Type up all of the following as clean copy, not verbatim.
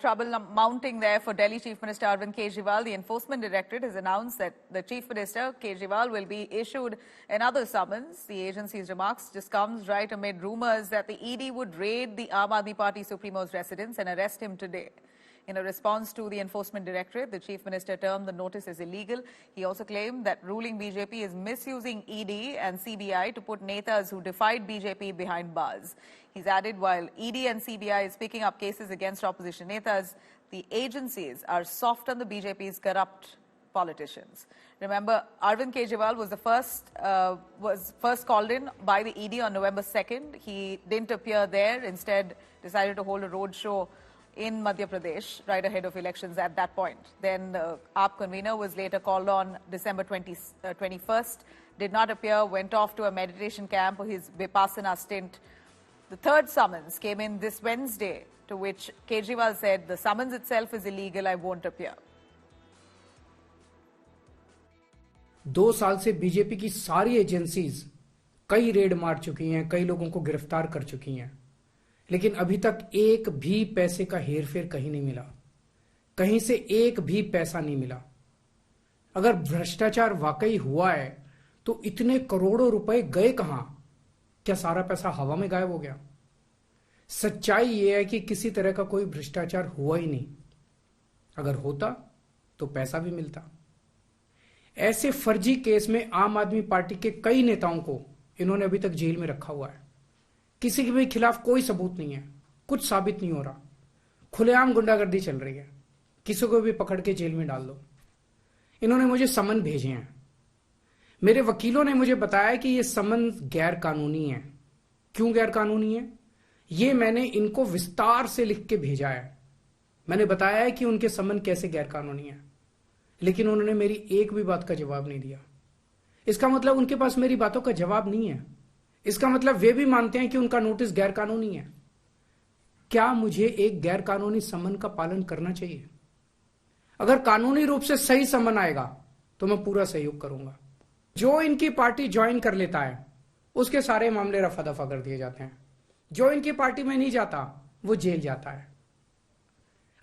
Trouble mounting there for Delhi Chief Minister Arvind Kejriwal. The Enforcement Directorate has announced that the Chief Minister, Kejriwal, will be issued another summons. The agency's remarks just comes right amid rumours that the ED would raid the Aam Aadmi Party Supremo's residence and arrest him today. In a response to the Enforcement Directorate, the Chief Minister termed the notice as illegal. He also claimed that ruling BJP is misusing ED and CBI to put netas who defied BJP behind bars. He's added, while ED and CBI is picking up cases against opposition netas, the agencies are soft on the BJP's corrupt politicians. Remember, Arvind Kejriwal was first called in by the ED on November 2nd. He didn't appear there, instead decided to hold a roadshow in Madhya Pradesh right ahead of elections at that point. Then the AAP convener was later called on December 21st, did not appear, went off to a meditation camp for his Vipassana stint. The third summons came in this Wednesday, to which Kejriwal said, the summons itself is illegal, I won't appear. 2 साल से BJP की सारी agencies कई red मार चुकी हैं, कई लोगों को गिरफ्तार कर चुकी हैं, लेकिन अभी तक एक भी पैसे का हेरफेर कहीं नहीं मिला, कहीं से एक भी पैसा नहीं मिला। अगर भ्रष्टाचार वाकई हुआ है तो इतने करोड़ों रुपए गए कहां? क्या सारा पैसा हवा में गायब हो गया? सच्चाई यह है कि किसी तरह का कोई भ्रष्टाचार हुआ ही नहीं। अगर होता तो पैसा भी मिलता। ऐसे फर्जी केस में आम आदमी पार्टी के कई नेताओं को इन्होंने अभी तक जेल में रखा हुआ है। किसी के भी खिलाफ कोई सबूत नहीं है, कुछ साबित नहीं हो रहा, खुलेआम गुंडागर्दी चल रही है, किसी को भी पकड़ के जेल में डाल दो। इन्होंने मुझे समन भेजे हैं। मेरे वकीलों ने मुझे बताया कि यह समन गैर कानूनी है। क्यों गैर कानूनी है? यह मैंने इनको विस्तार से लिख के भेजा है। मैंने बताया है कि उनके समन कैसे गैर कानूनी है, लेकिन उन्होंने मेरी एक भी बात का जवाब नहीं दिया। इसका मतलब उनके पास मेरी बातों का जवाब नहीं है। इसका मतलब वे भी मानते हैं कि उनका नोटिस गैर कानूनी है। क्या मुझे एक गैर कानूनी समन का पालन करना चाहिए? अगर कानूनी रूप से सही समन आएगा तो मैं पूरा सहयोग करूंगा। जो इनकी पार्टी ज्वाइन कर लेता है उसके सारे मामले रफा दफा कर दिए जाते हैं। जो इनकी पार्टी में नहीं जाता वो जेल जाता है।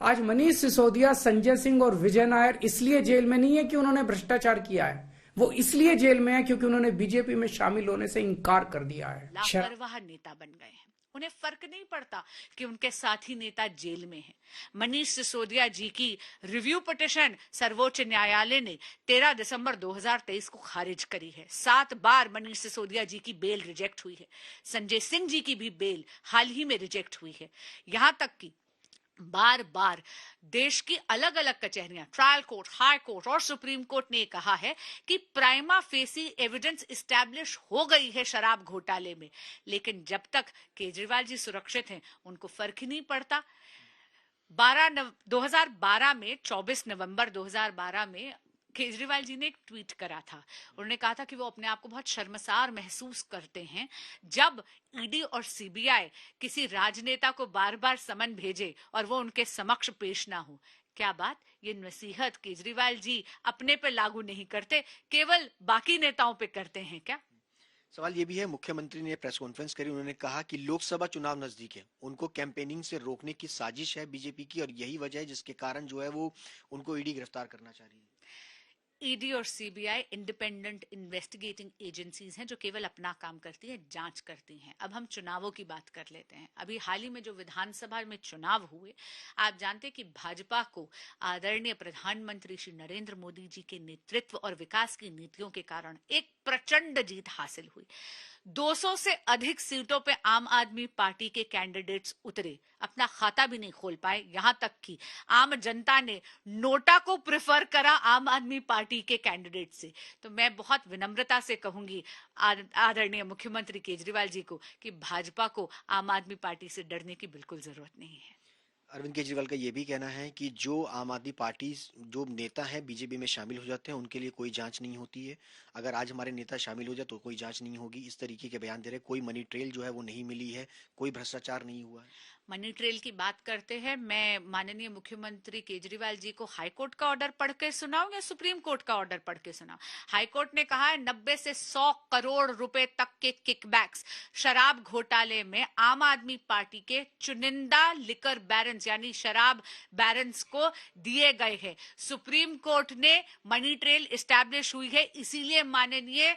आज मनीष सिसोदिया, संजय सिंह और विजय नायर इसलिए जेल में नहीं है कि उन्होंने भ्रष्टाचार किया है, वो इसलिए जेल में है क्योंकि उन्होंने बीजेपी में शामिल होने से इनकार कर दिया है। लापरवाह नेता बन गए हैं। उन्हें फर्क नहीं पड़ता कि उनके साथी नेता जेल में हैं। मनीष सिसोदिया जी की रिव्यू पिटीशन सर्वोच्च न्यायालय ने 13 दिसंबर 2023 को खारिज करी है। 7 बार मनीष सिसोदिया जी की बेल रिजेक्ट हुई है। संजय सिंह जी की भी बेल हाल ही में रिजेक्ट हुई है। यहां तक कि बार बार देश की अलग अलग कचहरियां, ट्रायल कोर्ट, हाई कोर्ट और सुप्रीम कोर्ट ने कहा है कि प्राइमा फेसी एविडेंस इस्टेब्लिश हो गई है शराब घोटाले में, लेकिन जब तक केजरीवाल जी सुरक्षित हैं उनको फर्क ही नहीं पड़ता। 2012 में 24 नवंबर 2012 में केजरीवाल जी ने एक ट्वीट करा था। उन्होंने कहा था कि वो अपने आप को बहुत शर्मसार महसूस करते हैं जब ईडी और सीबीआई किसी राजनेता को बार बार समन भेजे और वो उनके समक्ष पेश ना हो। क्या बात, ये नसीहत केजरीवाल जी अपने पे लागू नहीं करते, केवल बाकी नेताओं पे करते हैं क्या? सवाल ये भी है, मुख्यमंत्री ने प्रेस कॉन्फ्रेंस करी, उन्होंने कहा कि लोकसभा चुनाव नजदीक है, उनको कैंपेनिंग से रोकने की साजिश है बीजेपी की और यही वजह है जिसके कारण जो है वो उनको ईडी गिरफ्तार करना चाह रही है। ईडी और सीबीआई इंडिपेंडेंट इन्वेस्टिगेटिंग एजेंसीज हैं जो केवल अपना काम करती हैं, जांच करती हैं। अब हम चुनावों की बात कर लेते हैं। अभी हाल ही में जो विधानसभा में चुनाव हुए, आप जानते हैं कि भाजपा को आदरणीय प्रधानमंत्री श्री नरेंद्र मोदी जी के नेतृत्व और विकास की नीतियों के कारण एक प्रचंड जीत हासिल हुई। 200 से अधिक सीटों पे आम आदमी पार्टी के कैंडिडेट्स उतरे, अपना खाता भी नहीं खोल पाए। यहां तक कि आम जनता ने नोटा को प्रेफर करा आम आदमी पार्टी के कैंडिडेट से। तो मैं बहुत विनम्रता से कहूंगी आदरणीय मुख्यमंत्री केजरीवाल जी को कि भाजपा को आम आदमी पार्टी से डरने की बिल्कुल जरूरत नहीं है। अरविंद केजरीवाल का ये भी कहना है कि जो आम आदमी पार्टी जो नेता है बीजेपी में शामिल हो जाते हैं उनके लिए कोई जांच नहीं होती है। अगर आज हमारे नेता शामिल हो जाए तो कोई जांच नहीं होगी, इस तरीके के बयान दे रहे। कोई मनी ट्रेल जो है वो नहीं मिली है, कोई भ्रष्टाचार नहीं हुआ है। मनी ट्रेल की बात करते हैं। मैं माननीय मुख्यमंत्री केजरीवाल जी को हाईकोर्ट का ऑर्डर पढ़ के सुनाऊं या सुप्रीम कोर्ट का ऑर्डर पढ़ के सुनाऊं? हाईकोर्ट ने कहा है 90 से 100 करोड़ रुपए तक के किकबैक्स शराब घोटाले में आम आदमी पार्टी के चुनिंदा लिकर बैरन्स यानी शराब बैरन्स को दिए गए हैं। सुप्रीम कोर्ट ने मनी ट्रेल एस्टैब्लिश हुई है, इसीलिए माननीय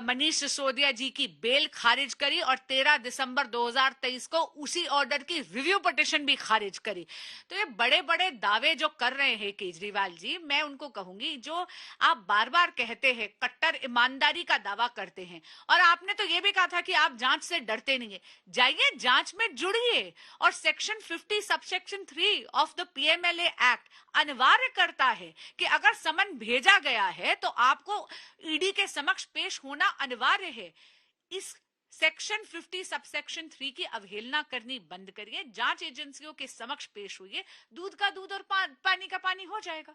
मनीष सिसोदिया जी की बेल खारिज करी और 13 दिसंबर 2023 को उसी ऑर्डर की रिव्यू पिटीशन भी खारिज करी। तो ये बड़े बड़े दावे जो कर रहे हैं केजरीवाल जी, मैं उनको कहूंगी जो आप बार बार कहते हैं कट्टर ईमानदारी का दावा करते हैं, और आपने तो ये भी कहा था कि आप जांच से डरते नहीं है। जाइए जांच में जुड़िए, और section 50 subsection 3 of the PMLA act अनिवार्य करता है कि अगर समन भेजा गया है तो आपको ईडी के समक्ष पेश होना अनिवार्य है। इस सेक्शन 50 सबसेक्शन 3 की अवहेलना करनी बंद करिए, जांच एजेंसियों के समक्ष पेश हुई, दूध का दूध और पानी का पानी हो जाएगा।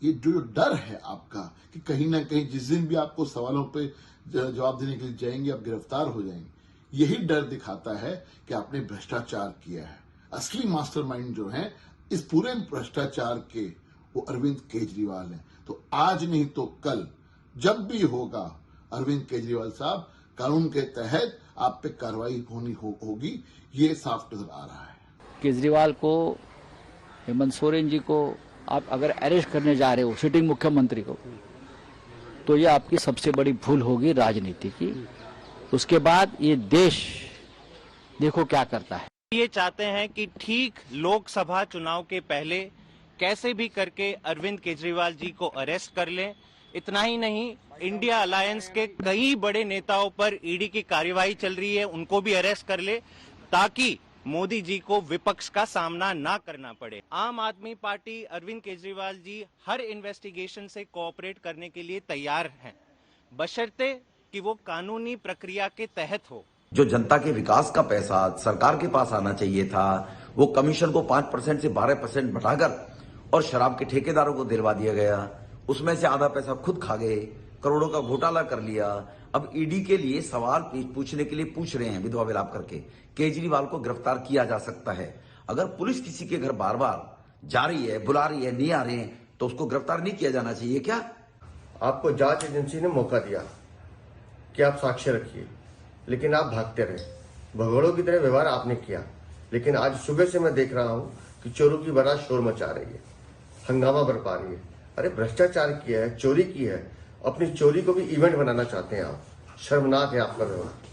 ये जो डर है आपका कि कहीं ना कहीं जिस दिन भी आपको सवालों पे जवाब देने के लिए जाएंगे आप गिरफ्तार हो जाएंगे, यही डर दिखाता है कि आपने भ्रष्टाचार किया है। असली मास्टरमाइंड जो है इस पूरे भ्रष्टाचार के वो अरविंद केजरीवाल हैं। तो आज नहीं तो कल जब भी होगा अरविंद केजरीवाल साहब, कानून के तहत आप पे कार्रवाई होगी, ये साफ नजर आ रहा है। केजरीवाल को, हेमंत सोरेन जी को आप अगर अरेस्ट करने जा रहे हो, सिटिंग मुख्यमंत्री को, तो ये आपकी सबसे बड़ी भूल होगी राजनीति की। उसके बाद ये देश देखो क्या करता है। ये चाहते हैं कि ठीक लोकसभा चुनाव के पहले कैसे भी करके अरविंद केजरीवाल जी को अरेस्ट कर लें। इतना ही नहीं, इंडिया अलायंस के कई बड़े नेताओं पर ईडी की कार्यवाही चल रही है, उनको भी अरेस्ट कर ले ताकि मोदी जी को विपक्ष का सामना ना करना पड़े। आम आदमी पार्टी अरविंद केजरीवाल जी हर इन्वेस्टिगेशन से कोऑपरेट करने के लिए तैयार हैं, बशर्ते कि वो कानूनी प्रक्रिया के तहत हो। जो जनता के विकास का पैसा सरकार के पास आना चाहिए था, वो कमीशन को 5% से 12% बढ़ाकर और शराब के ठेकेदारों को दिलवा दिया गया। उसमें से आधा पैसा खुद खा गए, करोड़ों का घोटाला कर लिया। अब ईडी के लिए सवाल पूछने के लिए पूछ रहे हैं विधवा विलाप करके। केजरीवाल को गिरफ्तार किया जा सकता है। अगर पुलिस किसी के घर बार बार जा रही है, बुला रही है, नहीं आ रहे हैं, तो उसको गिरफ्तार नहीं किया जाना चाहिए क्या? आपको जांच एजेंसी ने मौका दिया कि आप साक्ष्य रखिए, लेकिन आप भागते रहे। भगोड़ों की तरह व्यवहार आपने किया। लेकिन आज सुबह से मैं देख रहा हूं कि चोरों की बारात शोर मचा रही है, हंगामा बरपा रही है। अरे भ्रष्टाचार किया है, चोरी की है, अपनी चोरी को भी इवेंट बनाना चाहते हैं आप। शर्मनाक है आपका व्यवहार।